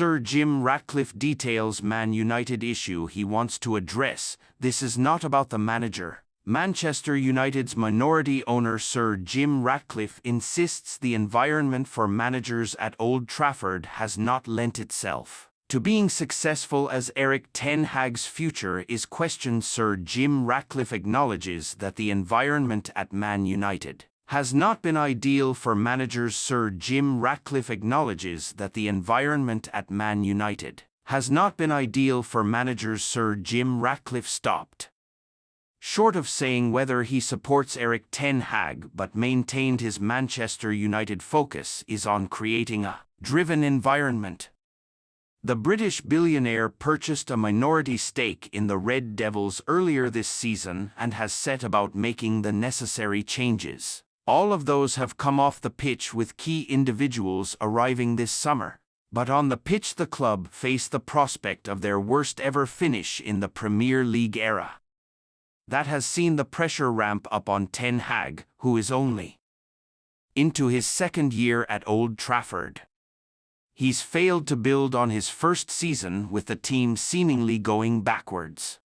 Sir Jim Ratcliffe details Man United issue he wants to address. This is not about the manager. Manchester United's minority owner Sir Jim Ratcliffe insists the environment for managers at Old Trafford has not lent itself to being successful as Erik ten Hag's future is questioned. Sir Jim Ratcliffe acknowledges that the environment at Man United has not been ideal for managers. Sir Jim Ratcliffe acknowledges that the environment at Man United has not been ideal for managers. Sir Jim Ratcliffe stopped short of saying whether he supports Erik ten Hag, but maintained his Manchester United focus is on creating a driven environment. The British billionaire purchased a minority stake in the Red Devils earlier this season and has set about making the necessary changes. All of those have come off the pitch with key individuals arriving this summer. But on the pitch the club face the prospect of their worst ever finish in the Premier League era. That has seen the pressure ramp up on Ten Hag, who is only into his second year at Old Trafford. He's failed to build on his first season with the team seemingly going backwards.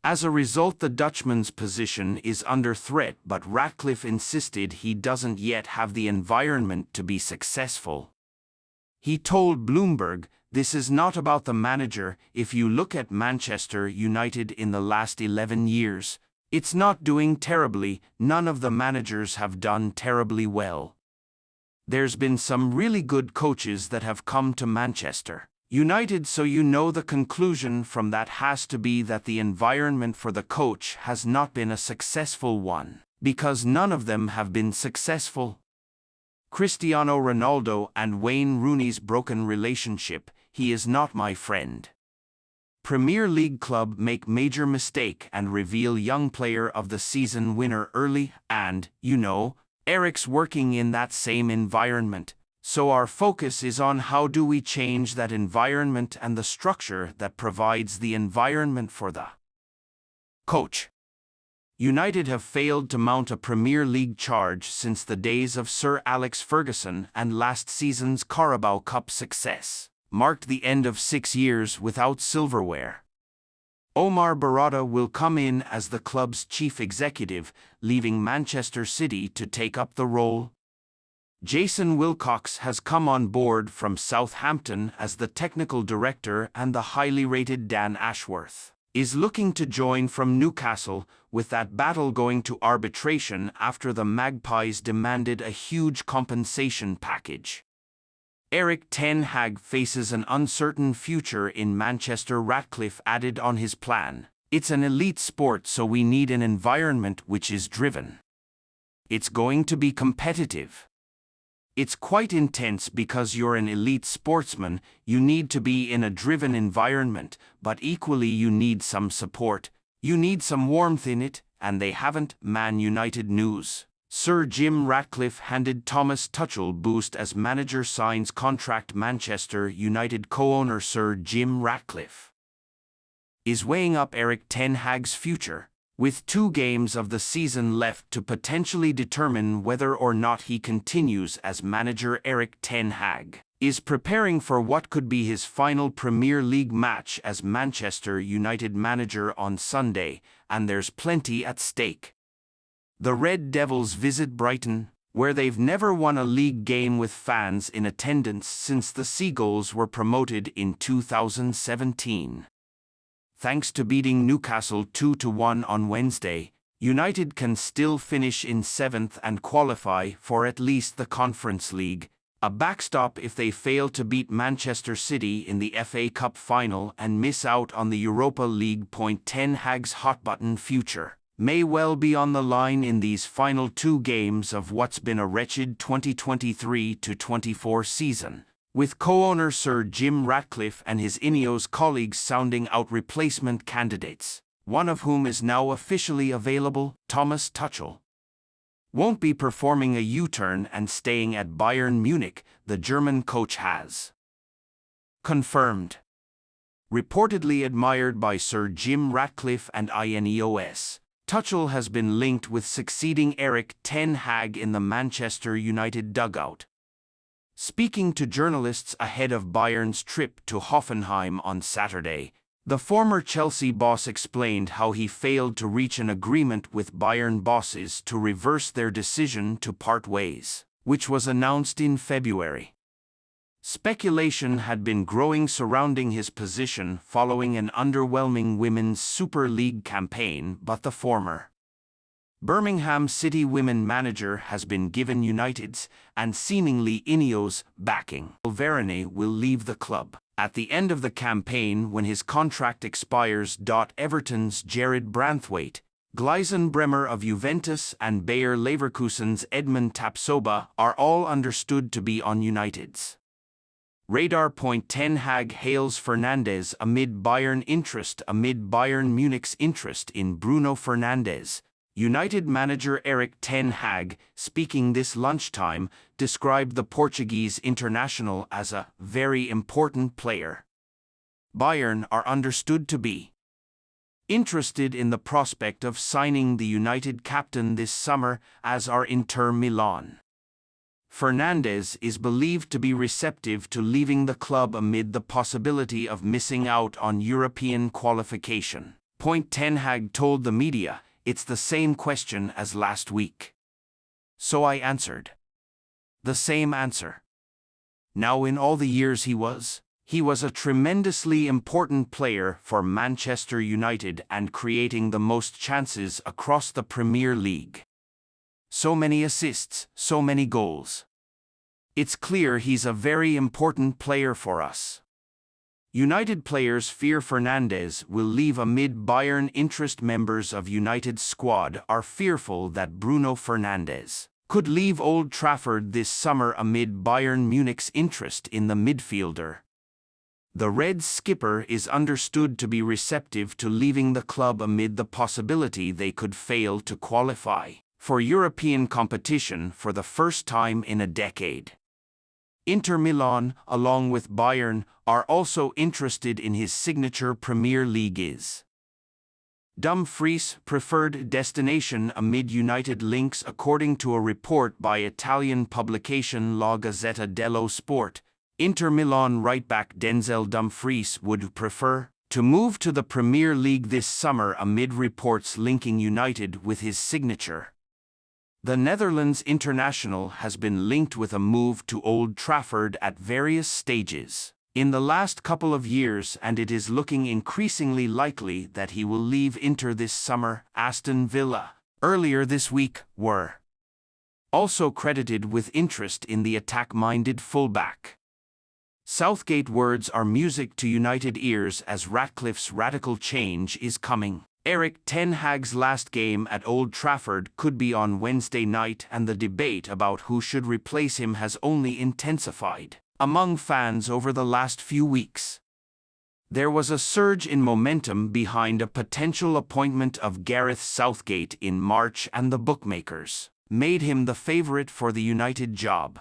As a result, the Dutchman's position is under threat, but Ratcliffe insisted he doesn't yet have the environment to be successful. He told Bloomberg, "This is not about the manager. If you look at Manchester United in the last 11 years, it's not doing terribly. None of the managers have done terribly well. There's been some really good coaches that have come to Manchester United, so you know the conclusion from that has to be that the environment for the coach has not been a successful one, because none of them have been successful." Cristiano Ronaldo and Wayne Rooney's broken relationship. He is not my friend. Premier League club make major mistake and reveal young player of the season winner early, and, Erik's working in that same environment, so our focus is on how do we change that environment and the structure that provides the environment for the coach. United have failed to mount a Premier League charge since the days of Sir Alex Ferguson, and last season's Carabao Cup success marked the end of 6 years without silverware. Omar Barada will come in as the club's chief executive, leaving Manchester City to take up the role. Jason Wilcox has come on board from Southampton as the technical director, and the highly rated Dan Ashworth is looking to join from Newcastle, with that battle going to arbitration after the Magpies demanded a huge compensation package. Erik ten Hag faces an uncertain future in Manchester. Ratcliffe added on his plan, "It's an elite sport, so we need an environment which is driven. It's going to be competitive. It's quite intense because you're an elite sportsman, you need to be in a driven environment, but equally you need some support, you need some warmth in it, and they haven't." Man United news. Sir Jim Ratcliffe handed Thomas Tuchel boost as manager signs contract. Manchester United co-owner Sir Jim Ratcliffe is weighing up Erik ten Hag's future, with 2 games of the season left to potentially determine whether or not he continues as manager. Erik ten Hag is preparing for what could be his final Premier League match as Manchester United manager on Sunday, and there's plenty at stake. The Red Devils visit Brighton, where they've never won a league game with fans in attendance since the Seagulls were promoted in 2017. Thanks to beating Newcastle 2-1 on Wednesday, United can still finish in 7th and qualify for at least the Conference League, a backstop if they fail to beat Manchester City in the FA Cup final and miss out on the Europa League. Ten Hag's hot-button future may well be on the line in these final 2 games of what's been a wretched 2023-24 season, with co-owner Sir Jim Ratcliffe and his Ineos colleagues sounding out replacement candidates, one of whom is now officially available. Thomas Tuchel won't be performing a U-turn and staying at Bayern Munich, the German coach has confirmed. Reportedly admired by Sir Jim Ratcliffe and Ineos, Tuchel has been linked with succeeding Erik ten Hag in the Manchester United dugout. Speaking to journalists ahead of Bayern's trip to Hoffenheim on Saturday, the former Chelsea boss explained how he failed to reach an agreement with Bayern bosses to reverse their decision to part ways, which was announced in February. Speculation had been growing surrounding his position following an underwhelming Women's Super League campaign, but the former Birmingham City women manager has been given United's, and seemingly Ineos, backing. Verane will leave the club at the end of the campaign when his contract expires. Everton's Jared Branthwaite, Gleisen Bremer of Juventus and Bayer Leverkusen's Edmund Tapsoba are all understood to be on United's radar. Ten Hag hails Fernandes amid Bayern Munich's interest in Bruno Fernandes. United manager Erik ten Hag, speaking this lunchtime, described the Portuguese international as a very important player. Bayern are understood to be interested in the prospect of signing the United captain this summer, as are Inter Milan. Fernandes is believed to be receptive to leaving the club amid the possibility of missing out on European qualification. Ten Hag told the media, "It's the same question as last week. So I answered the same answer. Now in all the years he was a tremendously important player for Manchester United and creating the most chances across the Premier League. So many assists, so many goals. It's clear he's a very important player for us." United players fear Fernandes will leave amid Bayern interest. Members of United's squad are fearful that Bruno Fernandes could leave Old Trafford this summer amid Bayern Munich's interest in the midfielder. The Reds skipper is understood to be receptive to leaving the club amid the possibility they could fail to qualify for European competition for the first time in a decade. Inter Milan, along with Bayern, are also interested in his signature Premier League Dumfries' preferred destination amid United links. According to a report by Italian publication La Gazzetta dello Sport, Inter Milan right-back Denzel Dumfries would prefer to move to the Premier League this summer amid reports linking United with his signature. The Netherlands international has been linked with a move to Old Trafford at various stages in the last couple of years, and it is looking increasingly likely that he will leave Inter this summer. Aston Villa, earlier this week, were also credited with interest in the attack-minded fullback. Southgate words are music to United ears as Ratcliffe's radical change is coming. Erik ten Hag's last game at Old Trafford could be on Wednesday night, and the debate about who should replace him has only intensified among fans over the last few weeks. There was a surge in momentum behind a potential appointment of Gareth Southgate in March, and the bookmakers made him the favorite for the United job.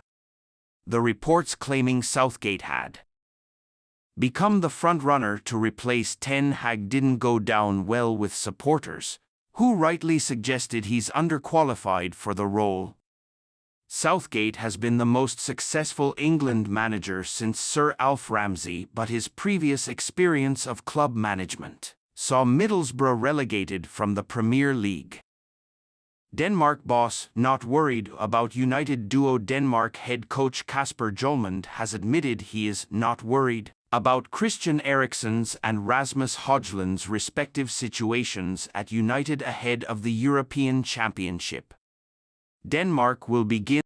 The reports claiming Southgate had become the front-runner to replace ten Hag didn't go down well with supporters, who rightly suggested he's underqualified for the role. Southgate has been the most successful England manager since Sir Alf Ramsey, but his previous experience of club management saw Middlesbrough relegated from the Premier League. Denmark boss not worried about United duo. Denmark head coach Kasper Jolmand has admitted he is not worried about Christian Eriksen's and Rasmus Højlund's respective situations at United ahead of the European Championship. Denmark will begin